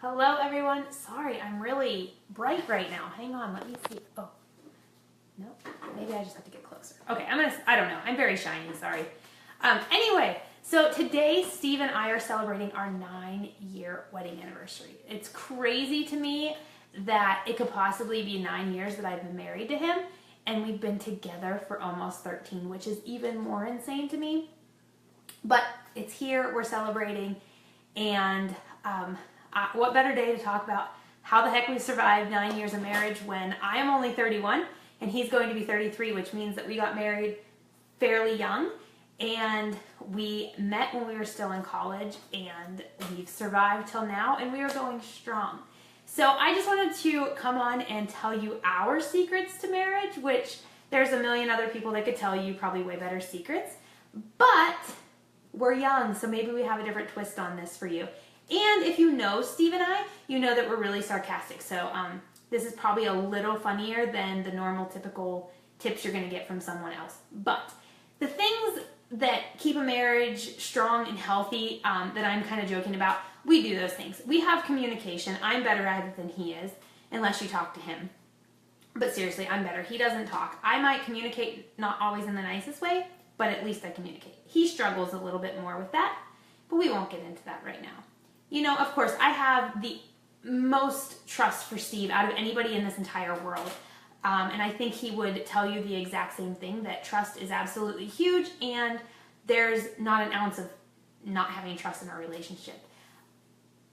Hello everyone. Sorry, I'm really bright right now. Hang on, let me see. Oh, no, maybe I just have to get closer. Okay, I don't know. I'm very shiny, sorry. Anyway, so today Steve and I are celebrating our 9-year wedding anniversary. It's crazy to me that it could possibly be 9 years that I've been married to him, and we've been together for almost 13, which is even more insane to me. But it's here, we're celebrating, and what better day to talk about how the heck we survived 9 years of marriage when I am only 31 and he's going to be 33, which means that we got married fairly young, and we met when we were still in college, and we've survived till now, and we are going strong. So I just wanted to come on and tell you our secrets to marriage, which there's a million other people that could tell you probably way better secrets, but we're young, so maybe we have a different twist on this for you. And if you know Steve and I, you know that we're really sarcastic. So this is probably a little funnier than the normal typical tips you're going to get from someone else. But the things that keep a marriage strong and healthy that I'm kind of joking about, we do those things. We have communication. I'm better at it than he is, unless you talk to him. But seriously, I'm better. He doesn't talk. I might communicate, not always in the nicest way, but at least I communicate. He struggles a little bit more with that, but we won't get into that right now. You know, of course, I have the most trust for Steve out of anybody in this entire world. And I think he would tell you the exact same thing, that trust is absolutely huge, and there's not an ounce of not having trust in our relationship.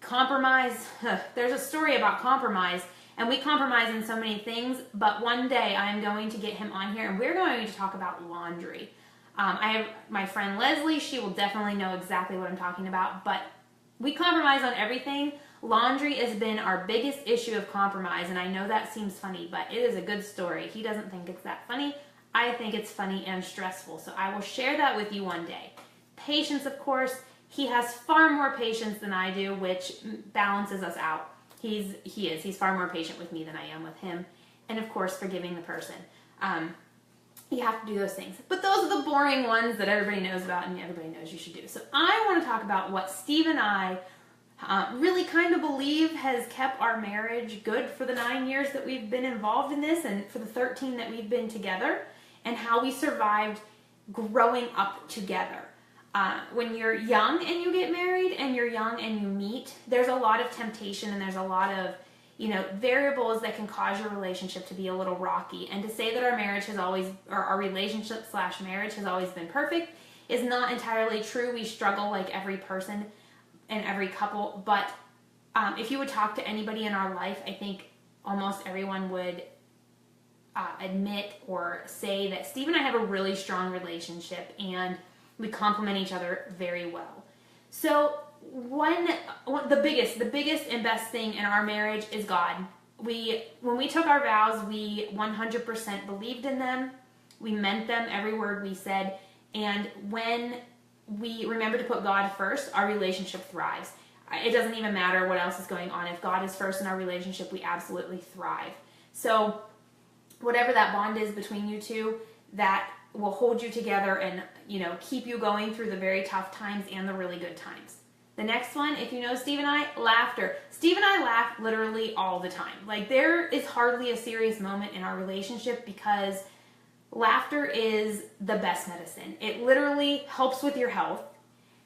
Compromise, there's a story about compromise, and we compromise in so many things, but one day I'm going to get him on here, and we're going to talk about laundry. I have my friend Leslie, she will definitely know exactly what I'm talking about, but we compromise on everything. Laundry has been our biggest issue of compromise, and I know that seems funny, but it is a good story. He doesn't think it's that funny. I think it's funny and stressful, so I will share that with you one day. Patience, of course. He has far more patience than I do, which balances us out. He's far more patient with me than I am with him. And of course, forgiving the person. You have to do those things. But those are the boring ones that everybody knows about and everybody knows you should do. So I want to talk about what Steve and I really kind of believe has kept our marriage good for the 9 years that we've been involved in this, and for the 13 that we've been together, and how we survived growing up together. When you're young and you get married and you're young and you meet, there's a lot of temptation and there's a lot of variables that can cause your relationship to be a little rocky. And to say that our marriage has always, or our relationship / marriage has always been perfect is not entirely true. We struggle like every person and every couple. But if you would talk to anybody in our life, I think almost everyone would admit or say that Steve and I have a really strong relationship and we complement each other very well. So the biggest and best thing in our marriage is God. When we took our vows, we 100% believed in them. We meant them, every word we said. And when we remember to put God first, our relationship thrives. It doesn't even matter what else is going on. If God is first in our relationship, we absolutely thrive. So whatever that bond is between you two, that will hold you together and keep you going through the very tough times and the really good times. The next one, if you know Steve and I, laughter. Steve and I laugh literally all the time. Like, there is hardly a serious moment in our relationship because laughter is the best medicine. It literally helps with your health.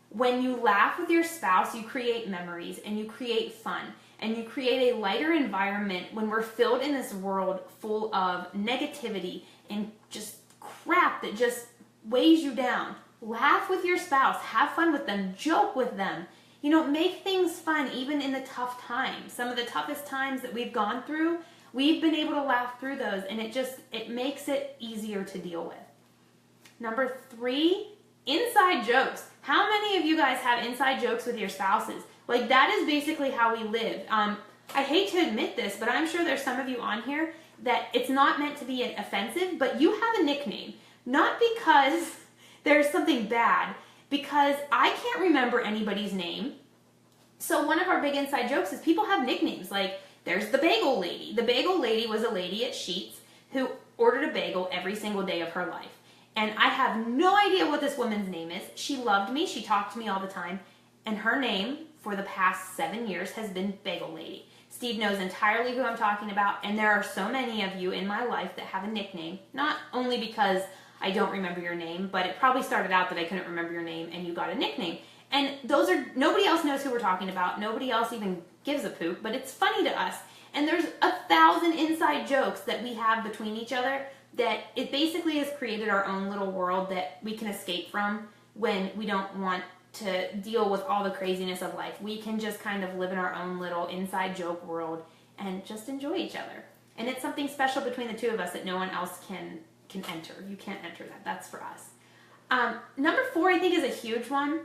When you laugh with your spouse, you create memories and you create fun and you create a lighter environment when we're filled in this world full of negativity and just crap that just weighs you down. Laugh with your spouse, have fun with them, joke with them. Make things fun even in the tough times. Some of the toughest times that we've gone through, we've been able to laugh through those, and it makes it easier to deal with. Number 3, inside jokes. How many of you guys have inside jokes with your spouses? Like, that is basically how we live. I hate to admit this, but I'm sure there's some of you on here that it's not meant to be offensive, but you have a nickname. Not because there's something bad, because I can't remember anybody's name. So one of our big inside jokes is people have nicknames. Like, there's the bagel lady. The bagel lady was a lady at Sheetz who ordered a bagel every single day of her life. And I have no idea what this woman's name is. She loved me. She talked to me all the time. And her name for the past 7 years has been Bagel Lady. Steve knows entirely who I'm talking about, and there are so many of you in my life that have a nickname, not only because I don't remember your name, but it probably started out that I couldn't remember your name and you got a nickname. And nobody else knows who we're talking about. Nobody else even gives a poop, but it's funny to us. And there's 1,000 inside jokes that we have between each other that it basically has created our own little world that we can escape from when we don't want to deal with all the craziness of life. We can just kind of live in our own little inside joke world and just enjoy each other. And it's something special between the two of us that no one else can enter. You can't enter that. That's for us. Number 4, I think, is a huge one.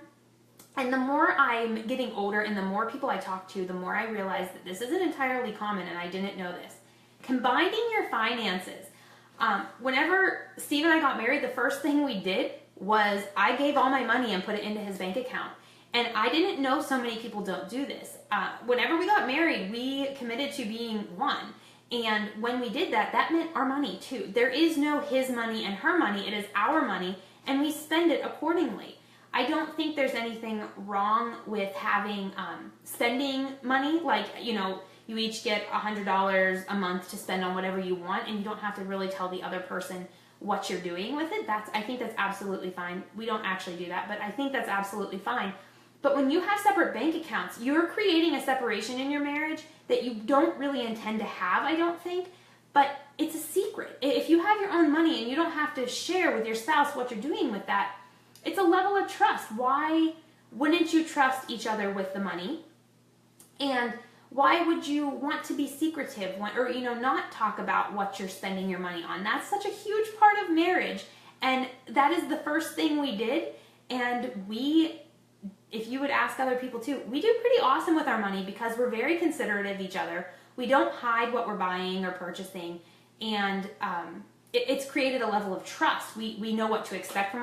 And the more I'm getting older and the more people I talk to, the more I realize that this isn't entirely common, and I didn't know this. Combining your finances. Whenever Steve and I got married, the first thing we did was I gave all my money and put it into his bank account. And I didn't know so many people don't do this. Whenever we got married, we committed to being one. And when we did that, that meant our money too. There is no his money and her money. It is our money, and we spend it accordingly. I don't think there's anything wrong with having spending money, like, you each get $100 a month to spend on whatever you want, and you don't have to really tell the other person what you're doing with it. I think that's absolutely fine. We don't actually do that, but I think that's absolutely fine. But when you have separate bank accounts, you're creating a separation in your marriage that you don't really intend to have, I don't think, but it's a secret. If you have your own money and you don't have to share with your spouse what you're doing with that, it's a level of trust. Why wouldn't you trust each other with the money? And why would you want to be secretive or not talk about what you're spending your money on? That's such a huge part of marriage, and that is the first thing we did. And if you would ask other people too, we do pretty awesome with our money because we're very considerate of each other. We don't hide what we're buying or purchasing, and it's created a level of trust. We know what to expect from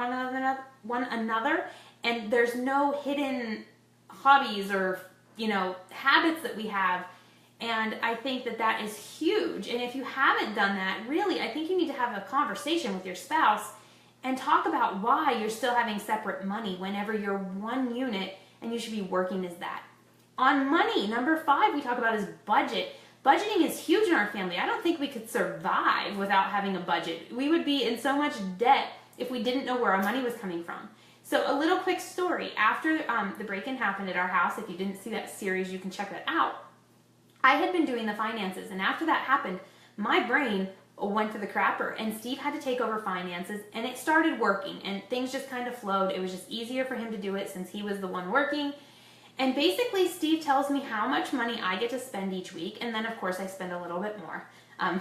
one another, and there's no hidden hobbies or habits that we have. And I think that is huge. And if you haven't done that, really, I think you need to have a conversation with your spouse and talk about why you're still having separate money whenever you're one unit and you should be working as that. On money, number 5 we talk about is budget. Budgeting is huge in our family. I don't think we could survive without having a budget. We would be in so much debt if we didn't know where our money was coming from. So a little quick story. After the break-in happened at our house, if you didn't see that series, you can check that out. I had been doing the finances, and after that happened, my brain went to the crapper, and Steve had to take over finances, and it started working, and things just kind of flowed. It was just easier for him to do it since he was the one working. And basically, Steve tells me how much money I get to spend each week, and then of course I spend a little bit more.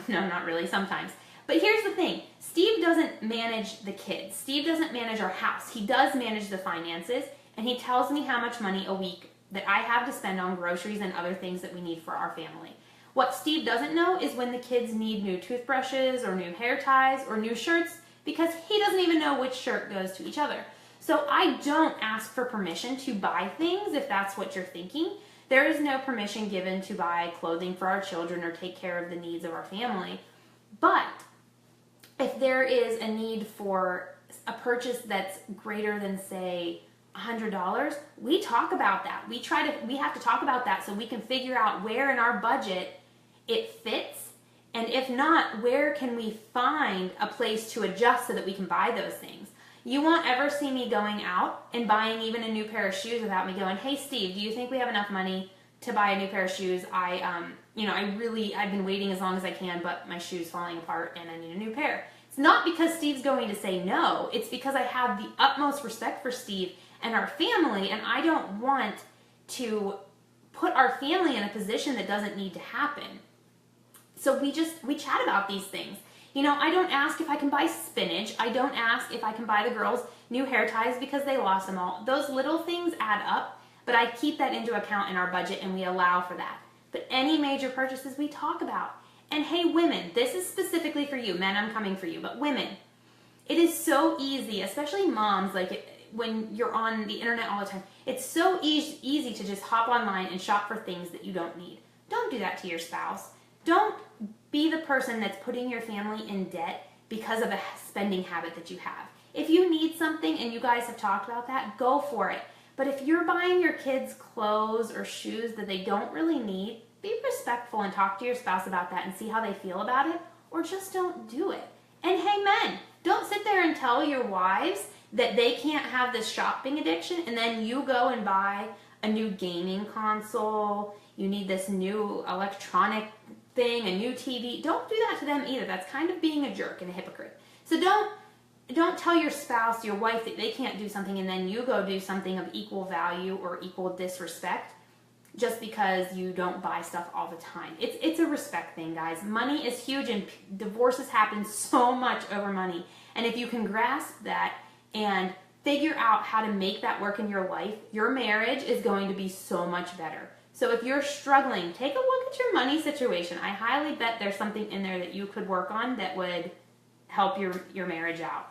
No, not really, sometimes. But here's the thing, Steve doesn't manage the kids. Steve doesn't manage our house. He does manage the finances, and he tells me how much money a week that I have to spend on groceries and other things that we need for our family. What Steve doesn't know is when the kids need new toothbrushes or new hair ties or new shirts, because he doesn't even know which shirt goes to each other. So I don't ask for permission to buy things if that's what you're thinking. There is no permission given to buy clothing for our children or take care of the needs of our family. But if there is a need for a purchase that's greater than, say, $100, we talk about that. We have to talk about that so we can figure out where in our budget it fits, and if not, where can we find a place to adjust so that we can buy those things. You won't ever see me going out and buying even a new pair of shoes without me going, hey Steve, do you think we have enough money to buy a new pair of shoes? I've been waiting as long as I can, but my shoe's falling apart and I need a new pair. It's not because Steve's going to say no, it's because I have the utmost respect for Steve and our family, and I don't want to put our family in a position that doesn't need to happen. So we chat about these things. I don't ask if I can buy spinach. I don't ask if I can buy the girls new hair ties because they lost them all. Those little things add up, but I keep that into account in our budget and we allow for that. But any major purchases we talk about. And hey, women, this is specifically for you. Men, I'm coming for you. But women, it is so easy, especially moms, when you're on the internet all the time, it's so easy to just hop online and shop for things that you don't need. Don't do that to your spouse. Don't be the person that's putting your family in debt because of a spending habit that you have. If you need something and you guys have talked about that, go for it. But if you're buying your kids clothes or shoes that they don't really need, be respectful and talk to your spouse about that and see how they feel about it, or just don't do it. And hey, men, don't sit there and tell your wives that they can't have this shopping addiction and then you go and buy a new gaming console, you need this new electronic thing, a new TV. Don't do that to them either. That's kind of being a jerk and a hypocrite. So don't tell your spouse, your wife, that they can't do something and then you go do something of equal value or equal disrespect just because you don't buy stuff all the time. It's a respect thing, guys. Money is huge and divorces happen so much over money. And if you can grasp that and figure out how to make that work in your life, your marriage is going to be so much better. So if you're struggling, take a look at your money situation. I highly bet there's something in there that you could work on that would help your marriage out.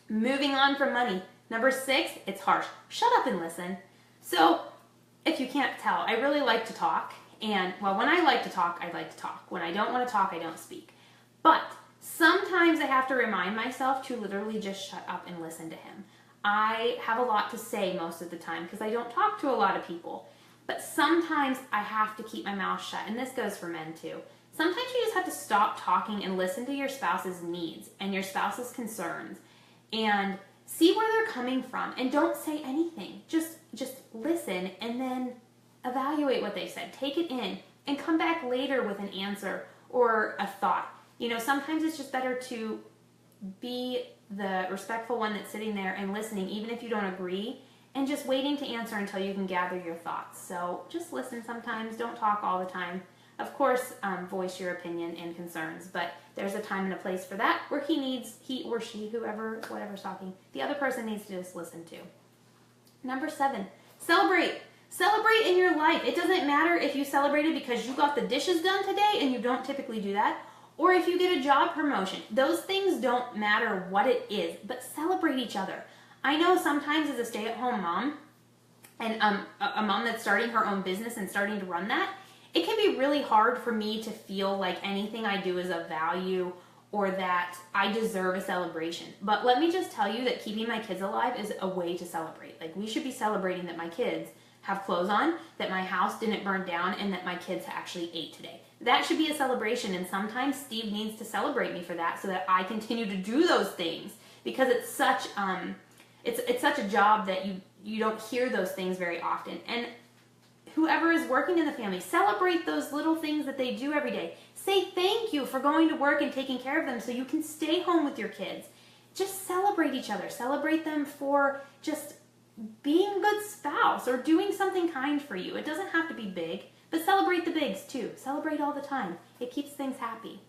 Moving on from money. Number 6, it's harsh. Shut up and listen. So if you can't tell, I really like to talk. And well, when I like to talk, I like to talk. When I don't want to talk, I don't speak. But sometimes I have to remind myself to literally just shut up and listen to him. I have a lot to say most of the time because I don't talk to a lot of people. But sometimes I have to keep my mouth shut, and this goes for men too. Sometimes you just have to stop talking and listen to your spouse's needs and your spouse's concerns and see where they're coming from, and don't say anything. Just listen and then evaluate what they said. Take it in and come back later with an answer or a thought. You know, sometimes it's just better to be the respectful one that's sitting there and listening, even if you don't agree, and just waiting to answer until you can gather your thoughts. So just listen sometimes. Don't talk all the time. Of course, voice your opinion and concerns, but there's a time and a place for that where he or she, whatever's talking, the other person needs to just listen to. Number 7, celebrate. Celebrate in your life. It doesn't matter if you celebrated because you got the dishes done today and you don't typically do that, or if you get a job promotion. Those things don't matter what it is, but celebrate each other. I know sometimes as a stay-at-home mom and a mom that's starting her own business and starting to run that, it can be really hard for me to feel like anything I do is of value or that I deserve a celebration. But let me just tell you that keeping my kids alive is a way to celebrate. Like, we should be celebrating that my kids have clothes on, that my house didn't burn down, and that my kids actually ate today. That should be a celebration, and sometimes Steve needs to celebrate me for that so that I continue to do those things, because it's such it's such a job that you don't hear those things very often. And whoever is working in the family, celebrate those little things that they do every day. Say thank you for going to work and taking care of them so you can stay home with your kids. Just celebrate each other. Celebrate them for just being a good spouse or doing something kind for you. It doesn't have to be big, but celebrate the bigs too. Celebrate all the time. It keeps things happy.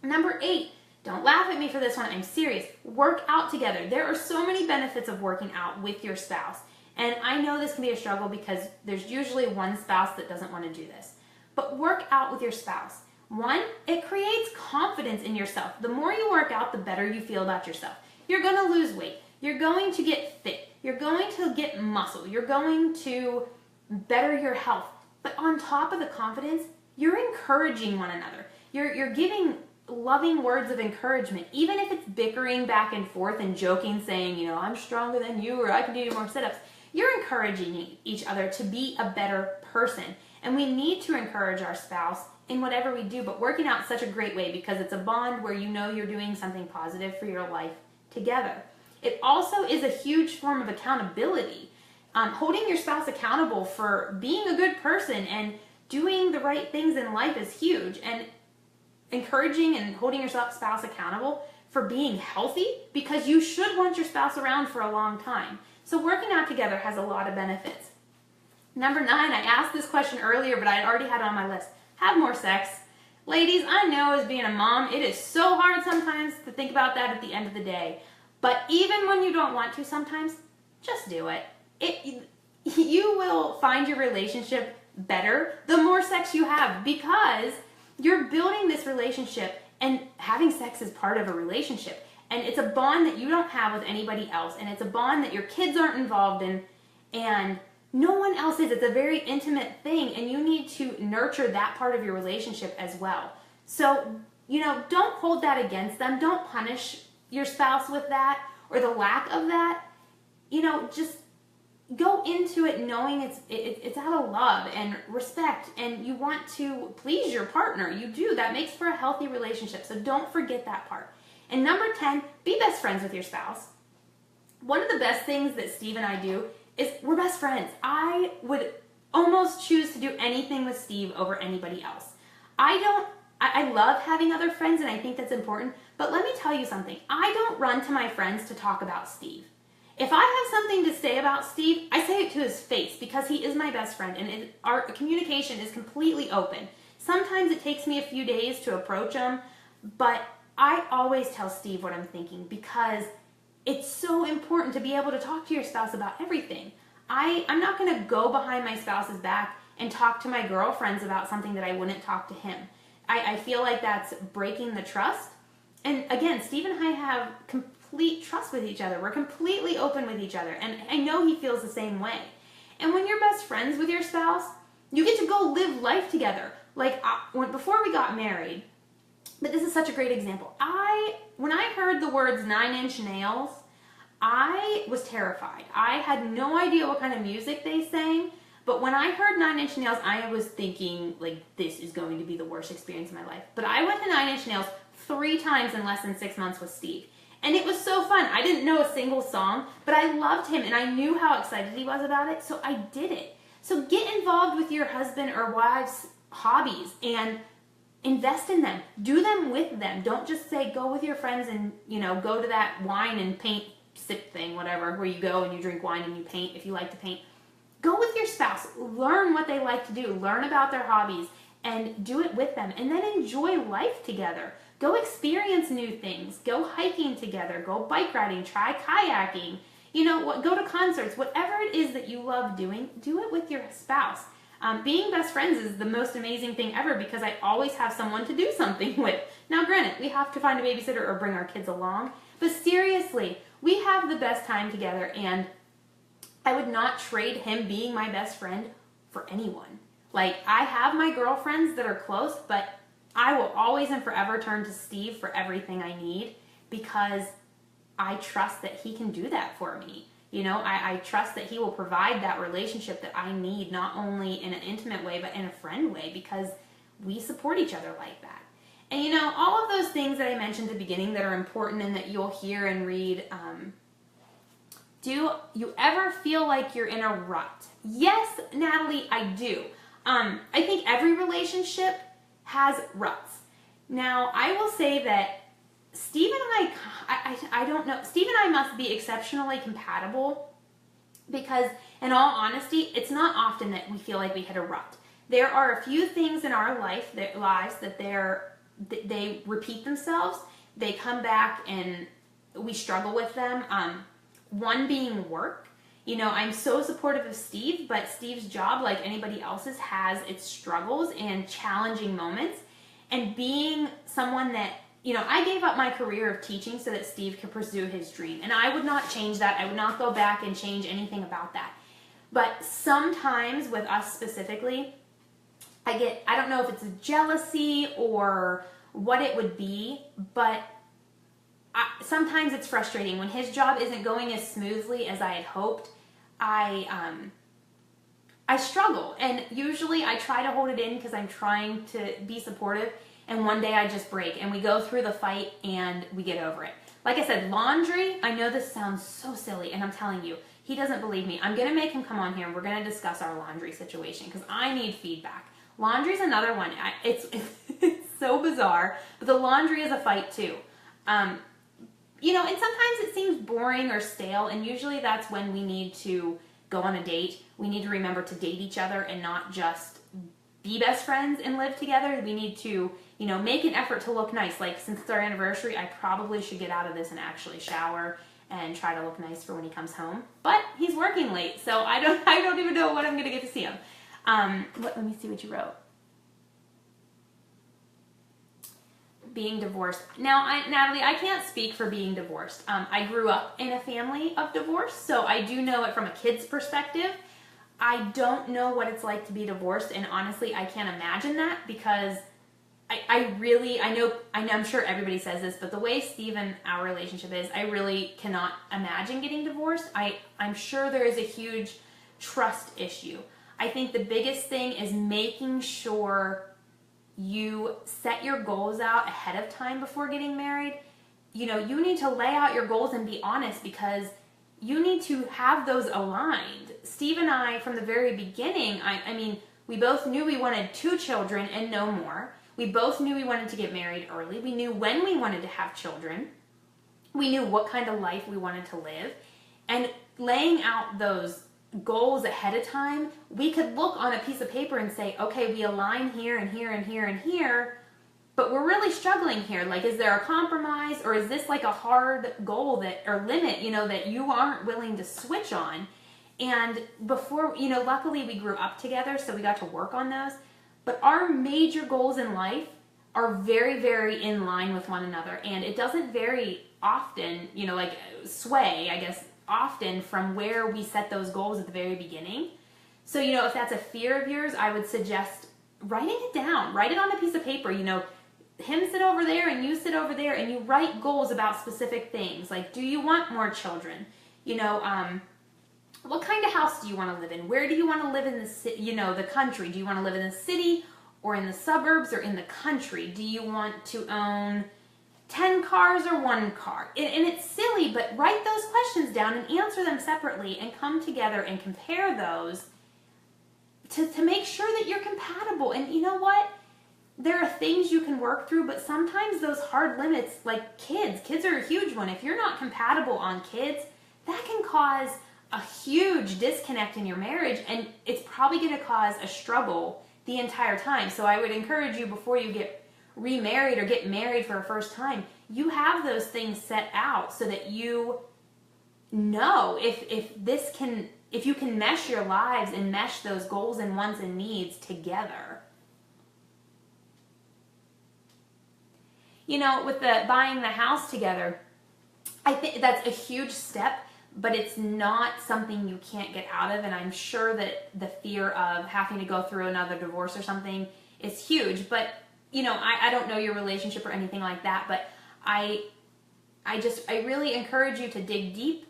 Number 8, don't laugh at me for this one. I'm serious. Work out together. There are so many benefits of working out with your spouse. And I know this can be a struggle because there's usually one spouse that doesn't want to do this. But work out with your spouse. 1, it creates confidence in yourself. The more you work out, the better you feel about yourself. You're going to lose weight. You're going to get fit. You're going to get muscle. You're going to better your health. But on top of the confidence, you're encouraging one another. You're giving loving words of encouragement, even if it's bickering back and forth and joking, saying, you know, I'm stronger than you, or I can do more sit-ups. You're encouraging each other to be a better person. And we need to encourage our spouse in whatever we do, but working out is such a great way because it's a bond where you know you're doing something positive for your life together. It also is a huge form of accountability. Holding your spouse accountable for being a good person and doing the right things in life is huge. And encouraging and holding your spouse accountable for being healthy, because you should want your spouse around for a long time. So working out together has a lot of benefits. Number 9, I asked this question earlier, but I already had it on my list. Have more sex. Ladies, I know as being a mom, it is so hard sometimes to think about that at the end of the day. But even when you don't want to sometimes, just do it. You will find your relationship better the more sex you have, because you're building this relationship, and having sex is part of a relationship. And it's a bond that you don't have with anybody else. And it's a bond that your kids aren't involved in. And no one else is. It's a very intimate thing. And you need to nurture that part of your relationship as well. So, you know, don't hold that against them. Don't punish your spouse with that or the lack of that. You know, just go into it knowing it's out of love and respect, and you want to please your partner. You do. That makes for a healthy relationship. So don't forget that part. And number 10, be best friends with your spouse. One of the best things that Steve and I do is we're best friends. I would almost choose to do anything with Steve over anybody else. I love having other friends, and I think that's important, but let me tell you something. I don't run to my friends to talk about Steve. If I have something to say about Steve, I say it to his face because he is my best friend, and our communication is completely open. Sometimes it takes me a few days to approach him, but I always tell Steve what I'm thinking because it's so important to be able to talk to your spouse about everything. I'm not going to go behind my spouse's back and talk to my girlfriends about something that I wouldn't talk to him. I feel like that's breaking the trust. And again, Steve and I have complete trust with each other. We're completely open with each other. And I know he feels the same way. And when you're best friends with your spouse, you get to go live life together. Like before we got married, but this is such a great example. When I heard the words 9 Inch Nails, I was terrified. I had no idea what kind of music they sang. But when I heard 9 Inch Nails, I was thinking, like, this is going to be the worst experience of my life. But I went to 9 Inch Nails 3 times in less than 6 months with Steve. And it was so fun. I didn't know a single song, but I loved him and I knew how excited he was about it, so I did it. So get involved with your husband or wife's hobbies and invest in them. Do them with them. Don't just say go with your friends and, go to that wine and paint sip thing, whatever, where you go and you drink wine and you paint if you like to paint. Go with your spouse, learn what they like to do, learn about their hobbies, and do it with them. And then enjoy life together. Go experience new things. Go hiking together. Go bike riding. Try kayaking. Go to concerts. Whatever it is that you love doing, do it with your spouse. Being best friends is the most amazing thing ever because I always have someone to do something with. Now, granted, we have to find a babysitter or bring our kids along, but seriously, we have the best time together, and I would not trade him being my best friend for anyone. Like, I have my girlfriends that are close, but I will always and forever turn to Steve for everything I need because I trust that he can do that for me. I trust that he will provide that relationship that I need, not only in an intimate way, but in a friend way, because we support each other like that. And all of those things that I mentioned at the beginning that are important and that you'll hear and read, do you ever feel like you're in a rut? Yes, Natalie, I do. I think every relationship has ruts. Now, I will say that Steve and I don't know, Steve and I must be exceptionally compatible because, in all honesty, it's not often that we feel like we hit a rut. There are a few things in our lives that they repeat themselves. They come back and we struggle with them. One being work. I'm so supportive of Steve, but Steve's job, like anybody else's, has its struggles and challenging moments. And being someone that, I gave up my career of teaching so that Steve could pursue his dream. And I would not change that. I would not go back and change anything about that. But sometimes with us specifically, I don't know if it's a jealousy or what it would be, but sometimes it's frustrating when his job isn't going as smoothly as I had hoped. I struggle, and usually I try to hold it in because I'm trying to be supportive, and one day I just break and we go through the fight and we get over it. Like I said, laundry, I know this sounds so silly, and I'm telling you, he doesn't believe me. I'm going to make him come on here and we're going to discuss our laundry situation because I need feedback. Laundry's another one. It's so bizarre, but the laundry is a fight too. And sometimes it seems boring or stale, and usually that's when we need to go on a date. We need to remember to date each other and not just be best friends and live together. We need to, make an effort to look nice. Like, since it's our anniversary, I probably should get out of this and actually shower and try to look nice for when he comes home. But he's working late, so I don't even know when I'm going to get to see him. Let me see what you wrote. Being divorced. Now, Natalie, I can't speak for being divorced. I grew up in a family of divorce, so I do know it from a kid's perspective. I don't know what it's like to be divorced, and honestly, I can't imagine that because I'm sure everybody says this, but the way Steve and our relationship is, I really cannot imagine getting divorced. I'm sure there is a huge trust issue. I think the biggest thing is making sure you set your goals out ahead of time before getting married. You need to lay out your goals and be honest, because you need to have those aligned. Steve and I, from the very beginning, I mean, we both knew we wanted 2 children and no more. We both knew we wanted to get married early. We knew when we wanted to have children. We knew what kind of life we wanted to live. And laying out those goals ahead of time, we could look on a piece of paper and say, okay, we align here and here and here and here, but we're really struggling here. Like, is there a compromise, or is this like a hard goal or limit, that you aren't willing to switch on? And before, luckily we grew up together, so we got to work on those. But our major goals in life are very, very in line with one another. And it doesn't vary often, sway, I guess, often from where we set those goals at the very beginning. So, if that's a fear of yours, I would suggest writing it down. Write it on a piece of paper. Him sit over there and you sit over there, and you write goals about specific things. Like, do you want more children? What kind of house do you want to live in? Where do you want to live in the country? Do you want to live in the city or in the suburbs or in the country? Do you want to own 10 cars or 1 car? And it's silly, but write those questions down and answer them separately and come together and compare those to make sure that you're compatible. And you know what? There are things you can work through, but sometimes those hard limits, like kids are a huge one. If you're not compatible on kids, that can cause a huge disconnect in your marriage, and it's probably going to cause a struggle the entire time. So I would encourage you, before you get remarried or get married for a first time, you have those things set out so that you know if you can mesh your lives and mesh those goals and wants and needs together. With the buying the house together, I think that's a huge step, but it's not something you can't get out of. And I'm sure that the fear of having to go through another divorce or something is huge. But, I don't know your relationship or anything like that, but I really encourage you to dig deep.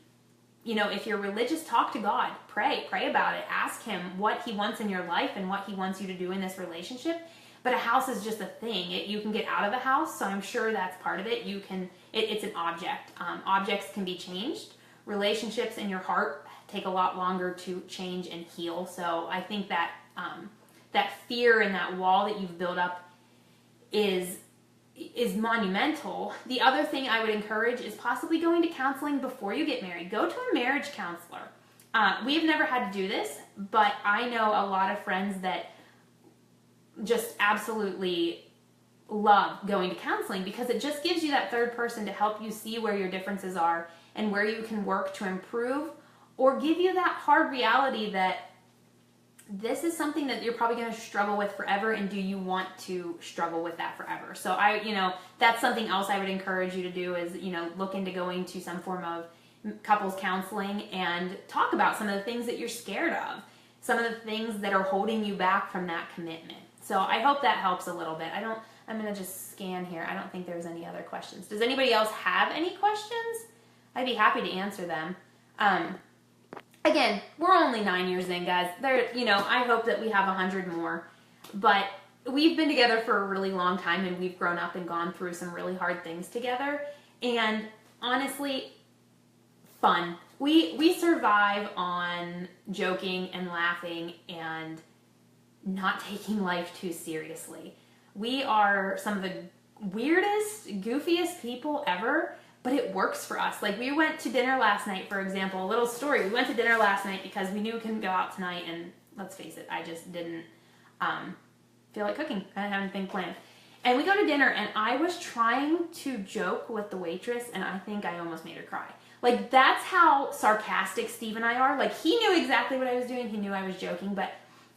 If you're religious, talk to God, pray about it. Ask Him what He wants in your life and what He wants you to do in this relationship. But a house is just a thing. You can get out of a house, so I'm sure that's part of it. It's an object. Objects can be changed. Relationships in your heart take a lot longer to change and heal. So I think that that fear and that wall that you've built up is monumental. The other thing I would encourage is possibly going to counseling before you get married. Go to a marriage counselor. We have never had to do this, but I know a lot of friends that just absolutely love going to counseling, because it just gives you that third person to help you see where your differences are and where you can work to improve, or give you that hard reality that this is something that you're probably going to struggle with forever, and do you want to struggle with that forever? So that's something else I would encourage you to do is, look into going to some form of couples counseling and talk about some of the things that you're scared of, some of the things that are holding you back from that commitment. So I hope that helps a little bit. I'm going to just scan here. I don't think there's any other questions. Does anybody else have any questions? I'd be happy to answer them. Again, we're only 9 years in, guys. I hope that we have 100 more. But we've been together for a really long time, and we've grown up and gone through some really hard things together. And honestly, fun. We survive on joking and laughing and not taking life too seriously. We are some of the weirdest, goofiest people ever, but it works for us. Like, we went to dinner last night, for example. A little story. We went to dinner last night because we knew we couldn't go out tonight, and let's face it, I just didn't feel like cooking. I didn't have anything planned. And we go to dinner, and I was trying to joke with the waitress, and I think I almost made her cry. Like, that's how sarcastic Steve and I are. Like, he knew exactly what I was doing. He knew I was joking, but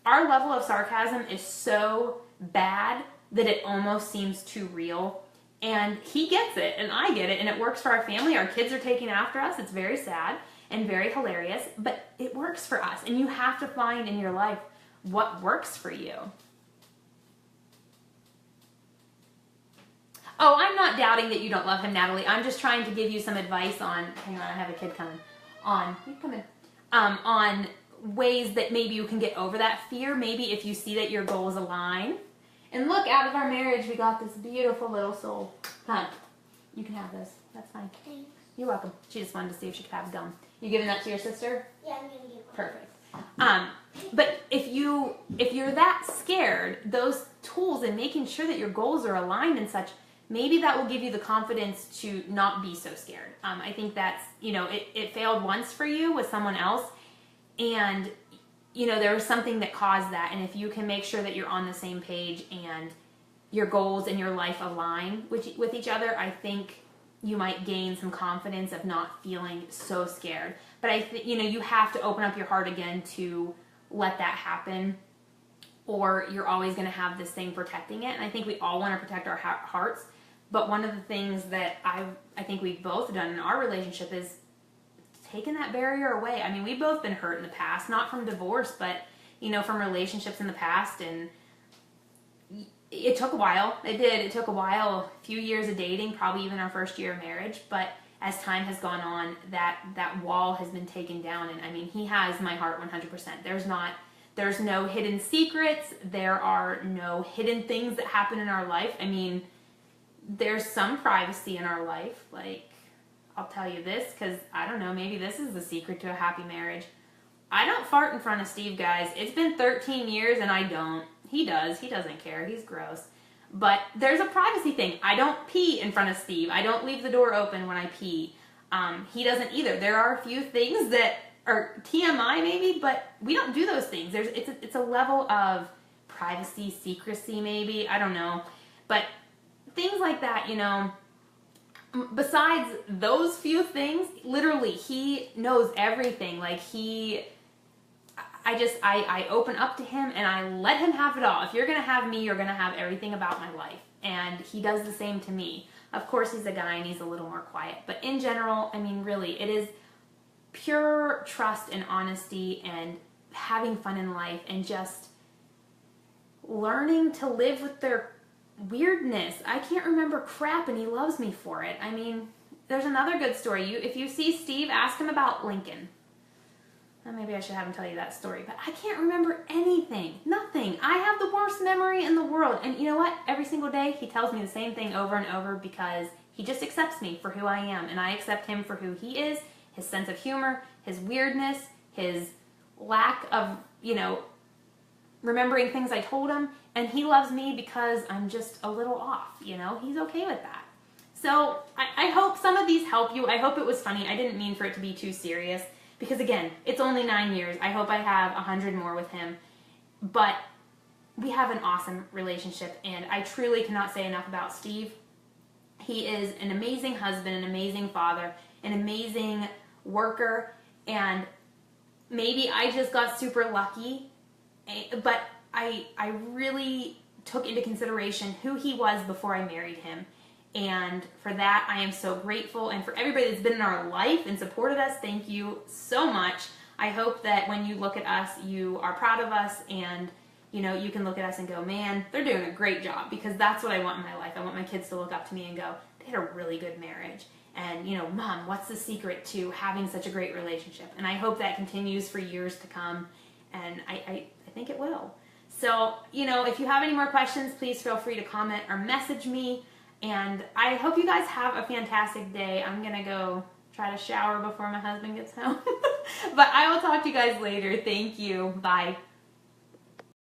our level of sarcasm is so bad that it almost seems too real. And he gets it, and I get it, and it works for our family. Our kids are taking after us. It's very sad and very hilarious, but it works for us. And you have to find in your life what works for you. Oh, I'm not doubting that you don't love him, Natalie. I'm just trying to give you some advice on, hang on, I have a kid coming, you come in, on ways that maybe you can get over that fear, maybe if you see that your goals align. And look, out of our marriage, we got this beautiful little soul. Huh. You can have this. That's fine. Thanks. You're welcome. She just wanted to see if she could have gum. You giving that to your sister? Yeah, I'm gonna get one. Perfect. But if you're that scared, those tools and making sure that your goals are aligned and such, maybe that will give you the confidence to not be so scared. I think that's, it failed once for you with someone else, and there was something that caused that. And if you can make sure that you're on the same page and your goals and your life align with each other, I think you might gain some confidence of not feeling so scared. But I think, you have to open up your heart again to let that happen, or you're always going to have this thing protecting it. And I think we all want to protect our hearts. But one of the things that I think we've both done in our relationship is taking that barrier away. I mean, we've both been hurt in the past, not from divorce, but, from relationships in the past. And it took a while. It did. It took a while, a few years of dating, probably even our first year of marriage. But as time has gone on, that wall has been taken down. And I mean, he has my heart 100%. There's no hidden secrets. There are no hidden things that happen in our life. I mean, there's some privacy in our life. Like, I'll tell you this, because I don't know, maybe this is the secret to a happy marriage. I don't fart in front of Steve, guys. It's been 13 years and I don't. He does. He doesn't care. He's gross. But there's a privacy thing. I don't pee in front of Steve. I don't leave the door open when I pee. He doesn't either. There are a few things that are TMI maybe, but we don't do those things. It's a level of privacy, secrecy maybe. I don't know. But things like that, besides those few things, literally, he knows everything. Like, I open up to him and I let him have it all. If you're going to have me, you're going to have everything about my life. And he does the same to me. Of course, he's a guy and he's a little more quiet. But in general, I mean, really, it is pure trust and honesty and having fun in life and just learning to live with their weirdness. I can't remember crap and he loves me for it. I mean, there's another good story. If you see Steve, ask him about Lincoln. Maybe I should have him tell you that story, but I can't remember anything. Nothing. I have the worst memory in the world. And you know what? Every single day he tells me the same thing over and over because he just accepts me for who I am. And I accept him for who he is, his sense of humor, his weirdness, his lack of, remembering things I told him. And he loves me because I'm just a little off, He's okay with that. So I hope some of these help you. I hope it was funny. I didn't mean for it to be too serious. Because again, it's only 9 years. I hope I have 100 more with him. But we have an awesome relationship, and I truly cannot say enough about Steve. He is an amazing husband, an amazing father, an amazing worker, and maybe I just got super lucky, but I really took into consideration who he was before I married him. And for that, I am so grateful. And for everybody that's been in our life and supported us, thank you so much. I hope that when you look at us, you are proud of us and, you can look at us and go, man, they're doing a great job, because that's what I want in my life. I want my kids to look up to me and go, they had a really good marriage. And, Mom, what's the secret to having such a great relationship? And I hope that continues for years to come. And I think it will. So, if you have any more questions, please feel free to comment or message me. And I hope you guys have a fantastic day. I'm going to go try to shower before my husband gets home. But I will talk to you guys later. Thank you. Bye.